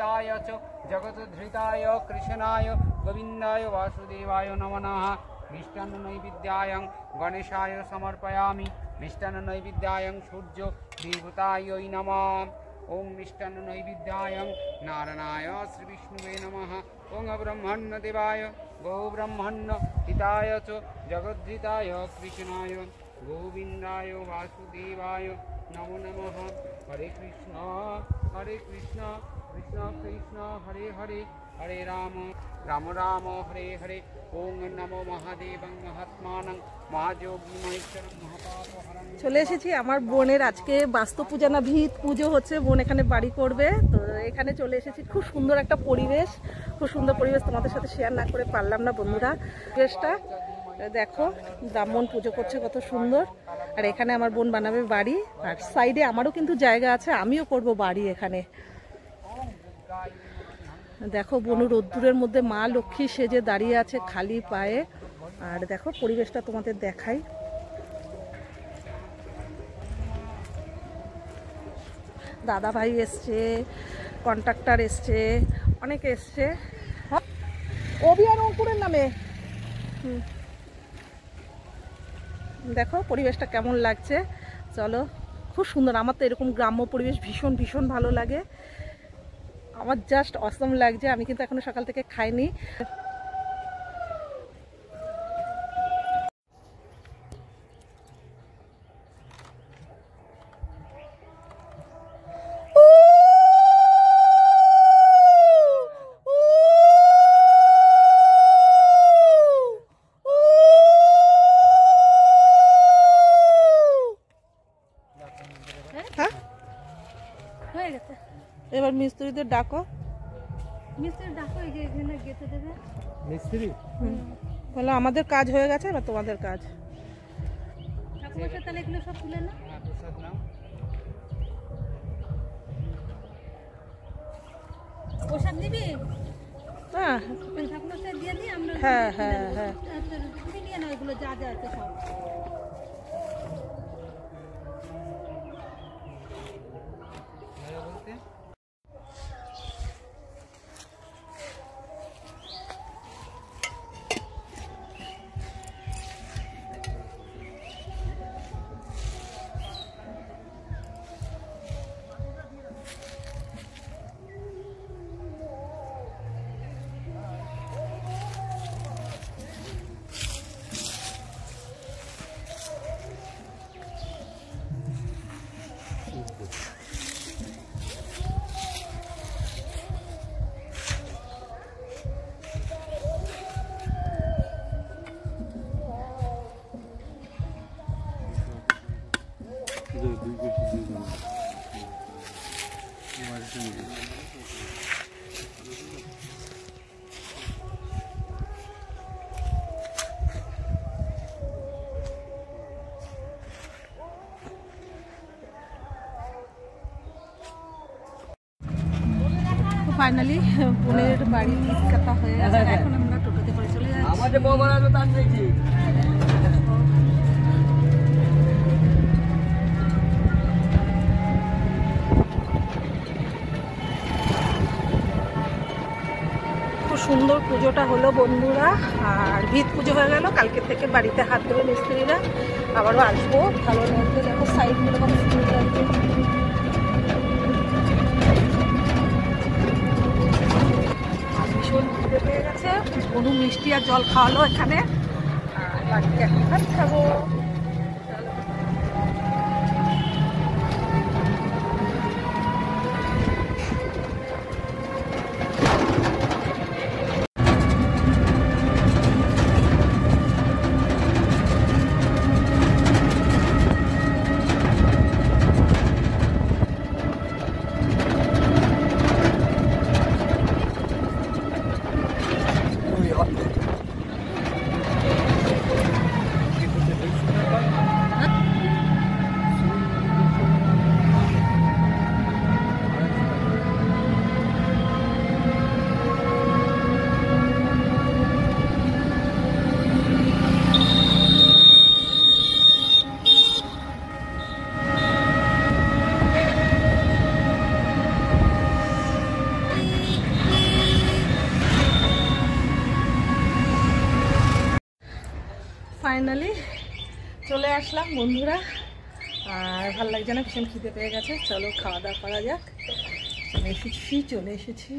गोविन्दाय च जगद्धृताय कृष्णाय गोविन्दाय वासुदेवाय नमो नमः। मिष्टान्ननैवेद्यायं गणेशाय समर्पयामि। मिष्टान्ननैवेद्यायं सूर्य देवतायै नमः। ओं मिष्टान्ननैवेद्यायं नारायणाय श्रीविष्णुवे नमः। ओं ब्रह्मण्यदेवाय गोब्रह्मण्य हिताय च जगद्धिताय कृष्णाय गोविन्दाय वासुदेवाय नमो नमः। हरे कृष्ण कृष्ण कृष्ण हरे हरे हरे राम राम राम हरे हरे। ओं नमो महादेवं महात्मानं महायोगी महेश्वरं महापापहरं। চলে এসেছি আমার বোনের আজকে বাস্তু পূজা না ভিত পুজো হচ্ছে, বোন এখানে বাড়ি করবে, তো এখানে চলে এসেছি। খুব সুন্দর একটা পরিবেশ, খুব সুন্দর পরিবেশ, তোমাদের সাথে শেয়ার না করে পারলাম না বন্ধুরা। পরিবেশটা দেখো, ব্রাহ্মণ পুজো করছে কত সুন্দর। আর এখানে আমার বোন বানাবে বাড়ি, আর সাইডে আমারও কিন্তু জায়গা আছে, আমিও করব বাড়ি এখানে। দেখো বনু রোদ্দুরের মধ্যে মা লক্ষ্মী সেজে দাঁড়িয়ে আছে খালি পায়ে। আর দেখো পরিবেশটা তোমাদের দেখাই। দাদা ভাই এসছে, কন্ট্রাক্টর এসছে, অনেকে এসছে। অভি আর অঙ্কুরের নামে। দেখো পরিবেশটা কেমন লাগছে, চলো। খুব সুন্দর, আমার তো এরকম গ্রাম্য পরিবেশ ভীষণ ভীষণ ভালো লাগে, আমার জাস্ট অসম লাগছে। আমি কিন্তু এখনো সকাল থেকে খাইনি। এবার মিস্ত্রিদের ডাকো, মিস্ত্রি ডাকো, এই যে এখানে গেতে দেবে মিস্ত্রি। বলো আমাদের কাজ হয়ে গেছে, এবার তোমাদের কাজ। ঠাকুরমশাই তাহলে এগুলো সব তুলে না, প্রসাদ নাও। প্রসাদ দিবি? হ্যাঁ ঠাকুরমশাই দিয়ে দিই আমরা। হ্যাঁ হ্যাঁ হ্যাঁ তুমি নিয়ে নাও এগুলো যা যা আছে সব। ফাইনালি বোনের বাড়ি কথা হয়ে গেছে, এখন আমরা টোটোতে করে চলে যাচ্ছি। আমাদের বৌমারা তো তার দেখি খুব সুন্দর পুজোটা হলো বন্ধুরা। আর ভিত পুজো হয়ে গেল, কালকে থেকে বাড়িতে হাত দেবে মিস্ত্রিরা, আবারও আসবো ভালো মধ্যে। দেখো সাইডগুলো কত সুন্দর লাগছে। ভীষণ ঘুরে পেয়ে গেছে, বনু মিষ্টি আর জল খাওয়ালো এখানে, আর বাড়িতে এখন ভাত খাবো। ফাইনালি চলে আসলাম বন্ধুরা। আর ভালো লাগছে না, ভীষণ খিদে পেয়ে গেছে। চলো খাওয়া দাওয়া করা যাক। চলে এসেছি